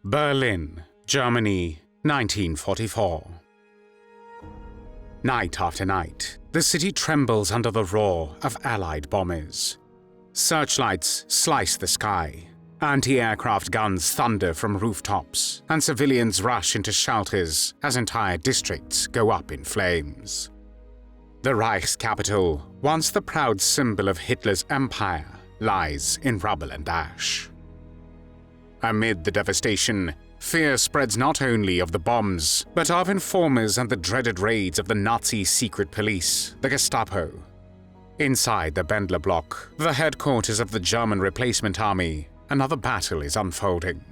Berlin, Germany, 1944. Night after night, the city trembles under the roar of Allied bombers. Searchlights slice the sky, anti-aircraft guns thunder from rooftops, and civilians rush into shelters as entire districts go up in flames. The Reich's capital, once the proud symbol of Hitler's empire, lies in rubble and ash. Amid the devastation, fear spreads not only of the bombs, but of informers and the dreaded raids of the Nazi secret police, the Gestapo. Inside the Bendler block, the headquarters of the German replacement army, another battle is unfolding.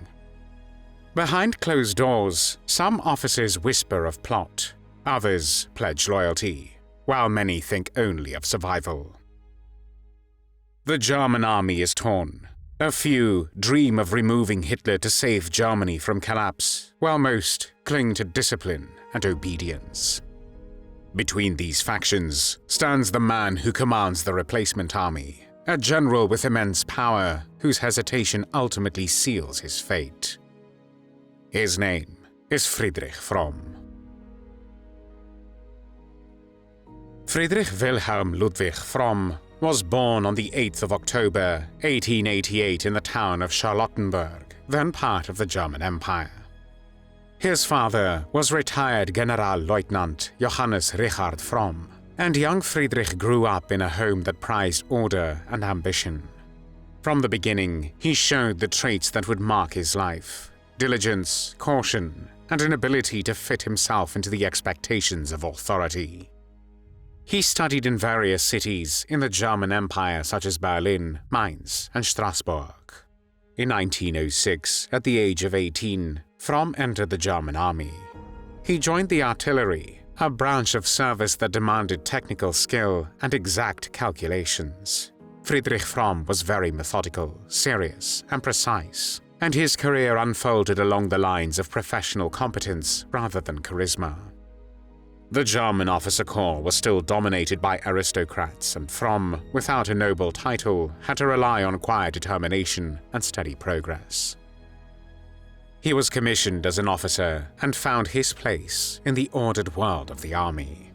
Behind closed doors, some officers whisper of plot, others pledge loyalty, while many think only of survival. The German army is torn. A few dream of removing Hitler to save Germany from collapse, while most cling to discipline and obedience. Between these factions stands the man who commands the replacement army, a general with immense power whose hesitation ultimately seals his fate. His name is Friedrich Fromm. Friedrich Wilhelm Ludwig Fromm was born on the 8th of October, 1888 in the town of Charlottenburg, then part of the German Empire. His father was retired Generalleutnant Johannes Richard Fromm, and young Friedrich grew up in a home that prized order and ambition. From the beginning, he showed the traits that would mark his life: diligence, caution, and an ability to fit himself into the expectations of authority. He studied in various cities in the German Empire such as Berlin, Mainz, and Strasbourg. In 1906, at the age of 18, Fromm entered the German army. He joined the artillery, a branch of service that demanded technical skill and exact calculations. Friedrich Fromm was very methodical, serious, and precise, and his career unfolded along the lines of professional competence rather than charisma. The German officer corps was still dominated by aristocrats, and Fromm, without a noble title, had to rely on quiet determination and steady progress. He was commissioned as an officer and found his place in the ordered world of the army.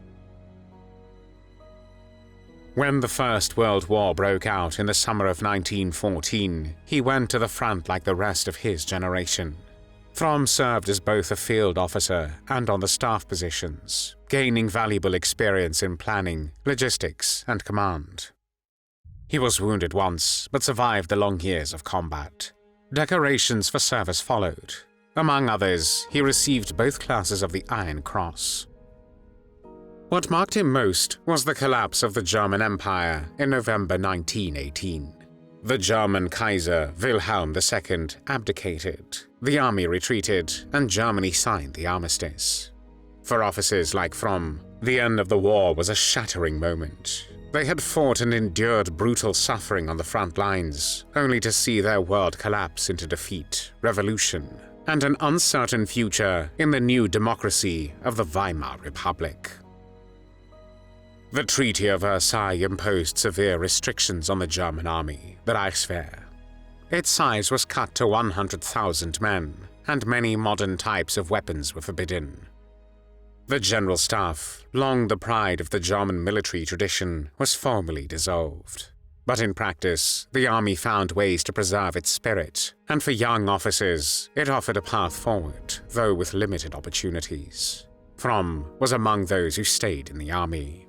When the First World War broke out in the summer of 1914, he went to the front like the rest of his generation. Fromm served as both a field officer and on the staff positions, gaining valuable experience in planning, logistics, and command. He was wounded once, but survived the long years of combat. Decorations for service followed. Among others, he received both classes of the Iron Cross. What marked him most was the collapse of the German Empire in November 1918. The German Kaiser Wilhelm II abdicated, the army retreated, and Germany signed the armistice. For officers like Fromm, the end of the war was a shattering moment. They had fought and endured brutal suffering on the front lines, only to see their world collapse into defeat, revolution, and an uncertain future in the new democracy of the Weimar Republic. The Treaty of Versailles imposed severe restrictions on the German army, the Reichswehr. Its size was cut to 100,000 men, and many modern types of weapons were forbidden. The General Staff, long the pride of the German military tradition, was formally dissolved. But in practice, the army found ways to preserve its spirit, and for young officers, it offered a path forward, though with limited opportunities. Fromm was among those who stayed in the army.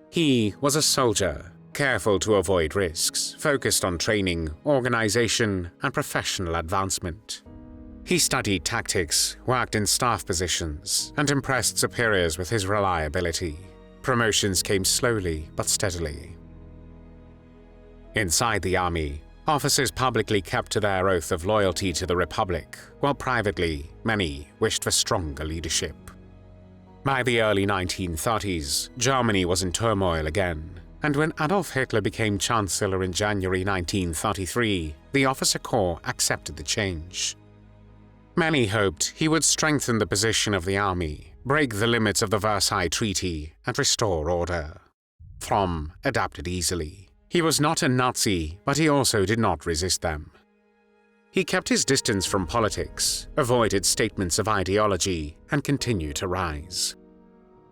He was a soldier, careful to avoid risks, focused on training, organization, and professional advancement. He studied tactics, worked in staff positions, and impressed superiors with his reliability. Promotions came slowly but steadily. Inside the army, officers publicly kept to their oath of loyalty to the Republic, while privately, many wished for stronger leadership. By the early 1930s, Germany was in turmoil again, and when Adolf Hitler became Chancellor in January 1933, the officer corps accepted the change. Many hoped he would strengthen the position of the army, break the limits of the Versailles Treaty, and restore order. Fromm adapted easily. He was not a Nazi, but he also did not resist them. he kept his distance from politics, avoided statements of ideology, and continued to rise.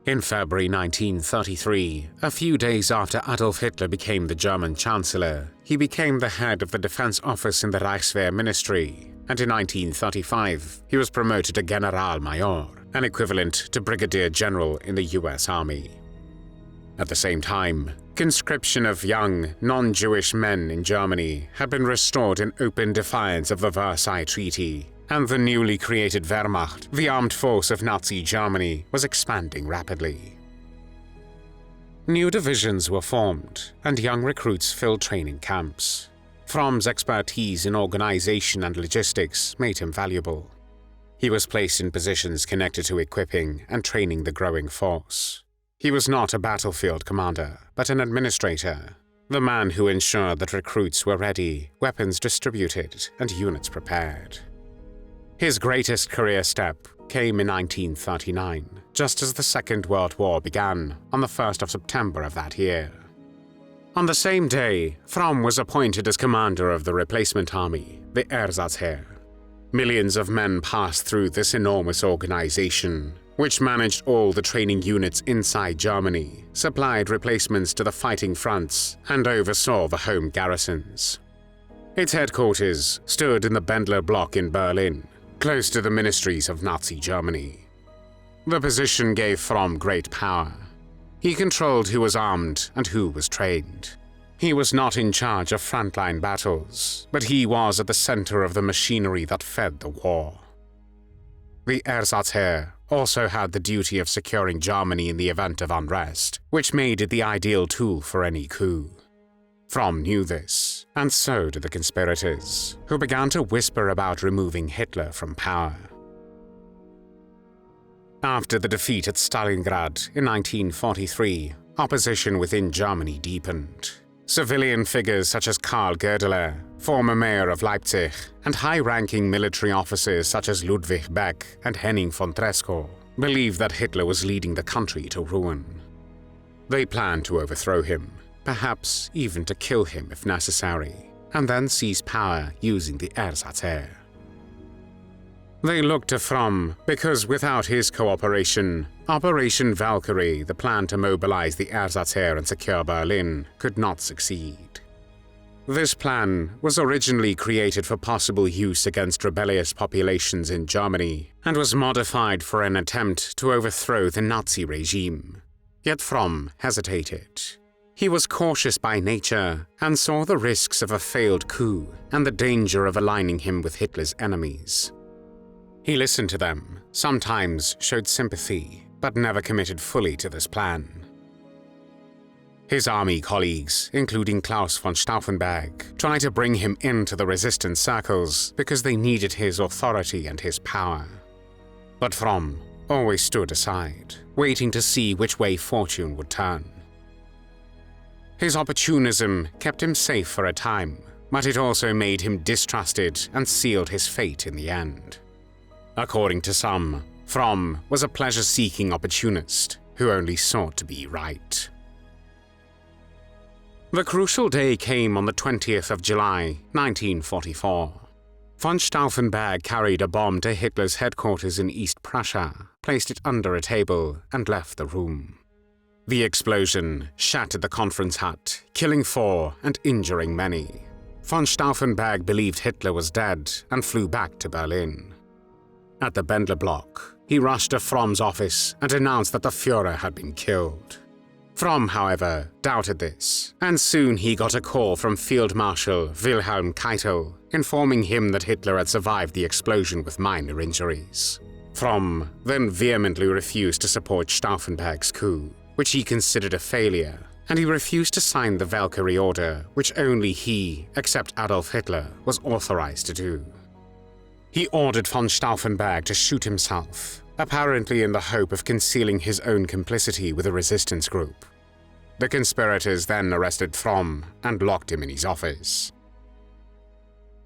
In February 1933, a few days after Adolf Hitler became the German Chancellor, he became the head of the Defense Office in the Reichswehr Ministry, and in 1935 he was promoted to Generalmajor, an equivalent to Brigadier General in the US Army. At the same time, conscription of young, non-Jewish men in Germany had been restored in open defiance of the Versailles Treaty, and the newly created Wehrmacht, the armed force of Nazi Germany, was expanding rapidly. New divisions were formed, and young recruits filled training camps. Fromm's expertise in organization and logistics made him valuable. He was placed in positions connected to equipping and training the growing force. He was not a battlefield commander, but an administrator, the man who ensured that recruits were ready, weapons distributed, and units prepared. His greatest career step came in 1939, just as the Second World War began, on the 1st of September of that year. On the same day, Fromm was appointed as commander of the replacement army, the Ersatzheer. Millions of men passed through this enormous organization, which managed all the training units inside Germany, supplied replacements to the fighting fronts, and oversaw the home garrisons. Its headquarters stood in the Bendler Block in Berlin, close to the ministries of Nazi Germany. The position gave Fromm great power. He controlled who was armed and who was trained. He was not in charge of frontline battles, but he was at the center of the machinery that fed the war. The Ersatzheer also had the duty of securing Germany in the event of unrest, which made it the ideal tool for any coup. Fromm knew this, and so did the conspirators, who began to whisper about removing Hitler from power. After the defeat at Stalingrad in 1943, opposition within Germany deepened. Civilian figures such as Karl Goebbels, former mayor of Leipzig, and high-ranking military officers such as Ludwig Beck and Henning von Tresckow believed that Hitler was leading the country to ruin. They planned to overthrow him, perhaps even to kill him if necessary, and then seize power using the Ersatzheer. They looked to Fromm because without his cooperation, Operation Valkyrie, the plan to mobilize the Ersatzheer and secure Berlin, could not succeed. This plan was originally created for possible use against rebellious populations in Germany and was modified for an attempt to overthrow the Nazi regime. Yet Fromm hesitated. He was cautious by nature and saw the risks of a failed coup and the danger of aligning him with Hitler's enemies. He listened to them, sometimes showed sympathy, but never committed fully to this plan. His army colleagues, including Claus von Stauffenberg, tried to bring him into the resistance circles because they needed his authority and his power. But Fromm always stood aside, waiting to see which way fortune would turn. His opportunism kept him safe for a time, but it also made him distrusted and sealed his fate in the end. According to some, Fromm was a pleasure-seeking opportunist who only sought to be right. The crucial day came on the 20th of July, 1944. Von Stauffenberg carried a bomb to Hitler's headquarters in East Prussia, placed it under a table, and left the room. The explosion shattered the conference hut, killing 4 and injuring many. Von Stauffenberg believed Hitler was dead and flew back to Berlin. At the Bendler Block, he rushed to Fromm's office and announced that the Führer had been killed. Fromm, however, doubted this, and soon he got a call from Field Marshal Wilhelm Keitel, informing him that Hitler had survived the explosion with minor injuries. Fromm then vehemently refused to support Stauffenberg's coup, which he considered a failure, and he refused to sign the Valkyrie order, which only he, except Adolf Hitler, was authorized to do. He ordered von Stauffenberg to shoot himself, apparently in the hope of concealing his own complicity with a resistance group. The conspirators then arrested Fromm and locked him in his office.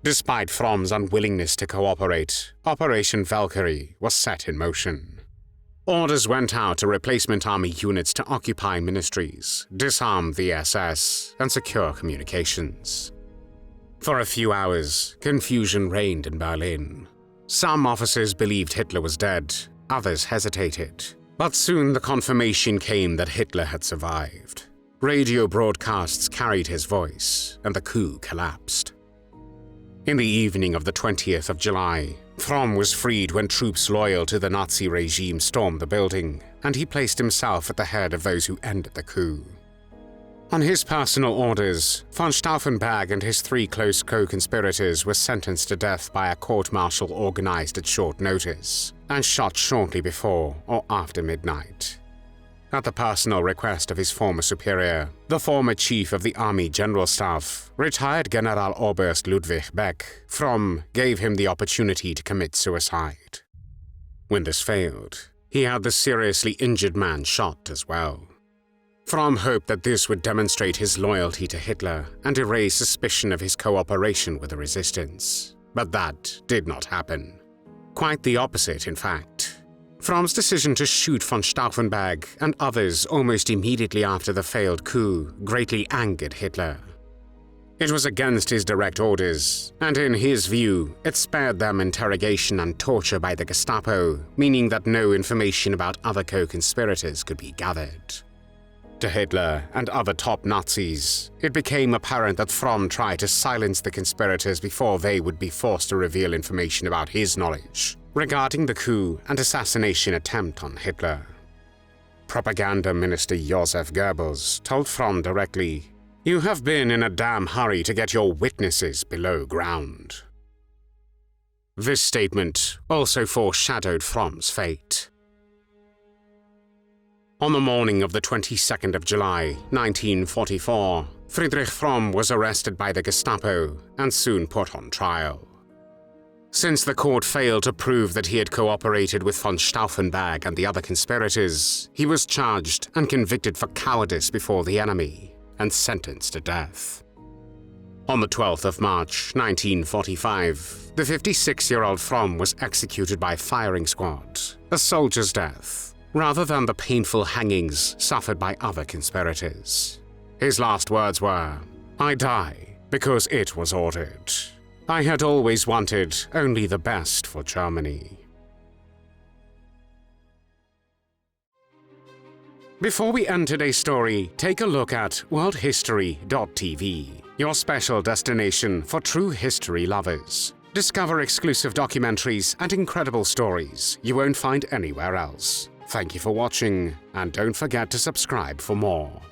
Despite Fromm's unwillingness to cooperate, Operation Valkyrie was set in motion. Orders went out to replacement army units to occupy ministries, disarm the SS, and secure communications. For a few hours, confusion reigned in Berlin. Some officers believed Hitler was dead, others hesitated. But soon the confirmation came that Hitler had survived. Radio broadcasts carried his voice, and the coup collapsed. In the evening of the 20th of July, Fromm was freed when troops loyal to the Nazi regime stormed the building, and he placed himself at the head of those who ended the coup. On his personal orders, von Stauffenberg and his 3 close co-conspirators were sentenced to death by a court-martial organized at short notice, and shot shortly before or after midnight. At the personal request of his former superior, the former chief of the Army General Staff, retired General Oberst Ludwig Beck, Fromm gave him the opportunity to commit suicide. When this failed, he had the seriously injured man shot as well. Fromm hoped that this would demonstrate his loyalty to Hitler and erase suspicion of his cooperation with the resistance. But that did not happen. Quite the opposite, in fact. Fromm's decision to shoot von Stauffenberg and others almost immediately after the failed coup greatly angered Hitler. It was against his direct orders, and in his view, it spared them interrogation and torture by the Gestapo, meaning that no information about other co-conspirators could be gathered. To Hitler and other top Nazis, it became apparent that Fromm tried to silence the conspirators before they would be forced to reveal information about his knowledge regarding the coup and assassination attempt on Hitler. Propaganda Minister Joseph Goebbels told Fromm directly, "You have been in a damn hurry to get your witnesses below ground." This statement also foreshadowed Fromm's fate. On the morning of the 22nd of July, 1944, Friedrich Fromm was arrested by the Gestapo and soon put on trial. Since the court failed to prove that he had cooperated with von Stauffenberg and the other conspirators, he was charged and convicted for cowardice before the enemy and sentenced to death. On the 12th of March, 1945, the 56-year-old Fromm was executed by firing squad, a soldier's death, rather than the painful hangings suffered by other conspirators. His last words were, "I die because it was ordered. I had always wanted only the best for Germany." Before we end today's story, take a look at worldhistory.tv, your special destination for true history lovers. Discover exclusive documentaries and incredible stories you won't find anywhere else. Thank you for watching, and don't forget to subscribe for more.